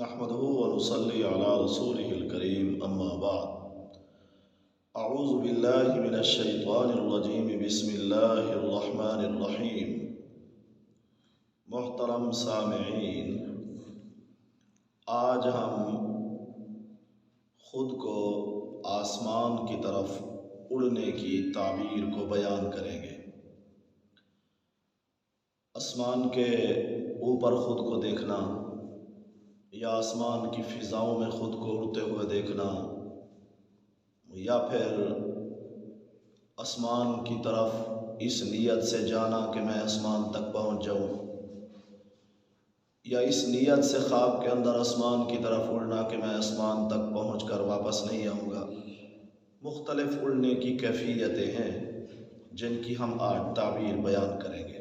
نحمده ونصلي على رسوله الكريم اما بعد اعوذ باللہ من الشیطان الرجیم بسم اللہ الرحمن الرحیم۔ محترم سامعین، آج ہم خود کو آسمان کی طرف اڑنے کی تعبیر کو بیان کریں گے۔ آسمان کے اوپر خود کو دیکھنا یا آسمان کی فضاؤں میں خود کو اڑتے ہوئے دیکھنا، یا پھر آسمان کی طرف اس نیت سے جانا کہ میں آسمان تک پہنچ جاؤں، یا اس نیت سے خواب کے اندر آسمان کی طرف اڑنا کہ میں آسمان تک پہنچ کر واپس نہیں آؤں گا۔ مختلف اڑنے کی کیفیتیں ہیں جن کی ہم آج تعبیر بیان کریں گے۔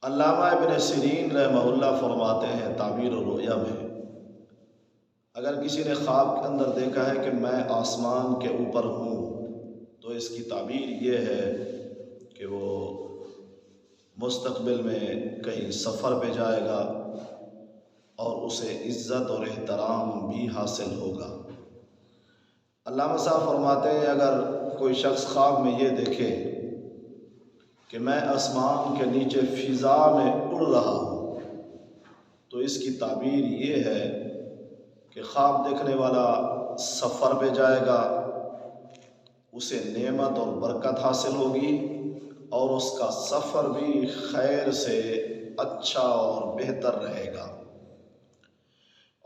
علامہ ابن سیرین رحمہ اللہ فرماتے ہیں تعبیر الرؤیا میں، اگر کسی نے خواب کے اندر دیکھا ہے کہ میں آسمان کے اوپر ہوں تو اس کی تعبیر یہ ہے کہ وہ مستقبل میں کہیں سفر پہ جائے گا اور اسے عزت اور احترام بھی حاصل ہوگا۔ علامہ صاحب فرماتے ہیں اگر کوئی شخص خواب میں یہ دیکھے کہ میں آسمان کے نیچے فضا میں اڑ رہا ہوں تو اس کی تعبیر یہ ہے کہ خواب دیکھنے والا سفر پہ جائے گا، اسے نعمت اور برکت حاصل ہوگی اور اس کا سفر بھی خیر سے اچھا اور بہتر رہے گا۔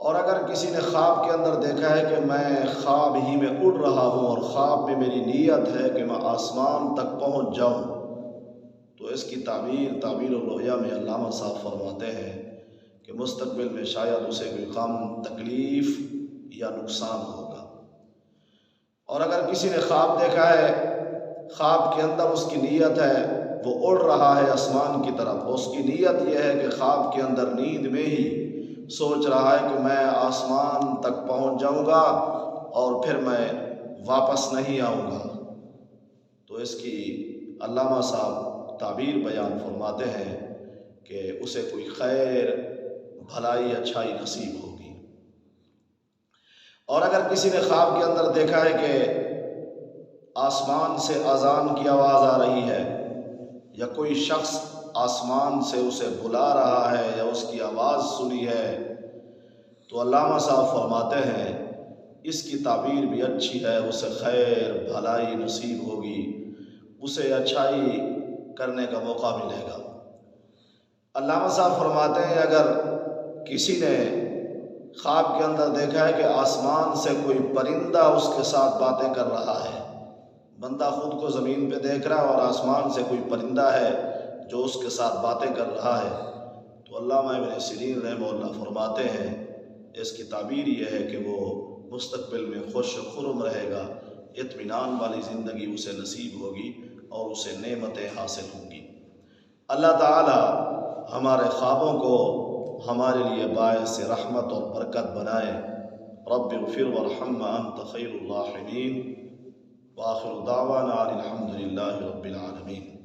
اور اگر کسی نے خواب کے اندر دیکھا ہے کہ میں خواب ہی میں اڑ رہا ہوں اور خواب میں میری نیت ہے کہ میں آسمان تک پہنچ جاؤں تو اس کی تعبیر الرؤیا میں علامہ صاحب فرماتے ہیں کہ مستقبل میں شاید اسے کوئی غم، تکلیف یا نقصان ہوگا۔ اور اگر کسی نے خواب دیکھا ہے، خواب کے اندر اس کی نیت ہے وہ اڑ رہا ہے آسمان کی طرف، اس کی نیت یہ ہے کہ خواب کے اندر نیند میں ہی سوچ رہا ہے کہ میں آسمان تک پہنچ جاؤں گا اور پھر میں واپس نہیں آؤں گا، تو اس کی علامہ صاحب تعبیر بیان فرماتے ہیں کہ اسے کوئی خیر، بھلائی، اچھائی نصیب ہوگی۔ اور اگر کسی نے خواب کے اندر دیکھا ہے کہ آسمان سے اذان کی آواز آ رہی ہے یا کوئی شخص آسمان سے اسے بلا رہا ہے یا اس کی آواز سنی ہے تو علامہ صاحب فرماتے ہیں اس کی تعبیر بھی اچھی ہے، اسے خیر، بھلائی نصیب ہوگی، اسے اچھائی کرنے کا موقع ملے گا۔ علامہ صاحب فرماتے ہیں اگر کسی نے خواب کے اندر دیکھا ہے کہ آسمان سے کوئی پرندہ اس کے ساتھ باتیں کر رہا ہے، بندہ خود کو زمین پہ دیکھ رہا ہے اور آسمان سے کوئی پرندہ ہے جو اس کے ساتھ باتیں کر رہا ہے، تو علامہ ابن سیرین رحمہ اللہ فرماتے ہیں اس کی تعبیر یہ ہے کہ وہ مستقبل میں خوش و خرم رہے گا، اطمینان والی زندگی اسے نصیب ہوگی اور اسے نعمتیں حاصل ہوں گی۔ اللہ تعالی ہمارے خوابوں کو ہمارے لیے باعث رحمت اور برکت بنائے۔ رب اغفر وارحم وانت خیر الراحمین، وآخر دعوانا ان الحمد للہ رب العالمین۔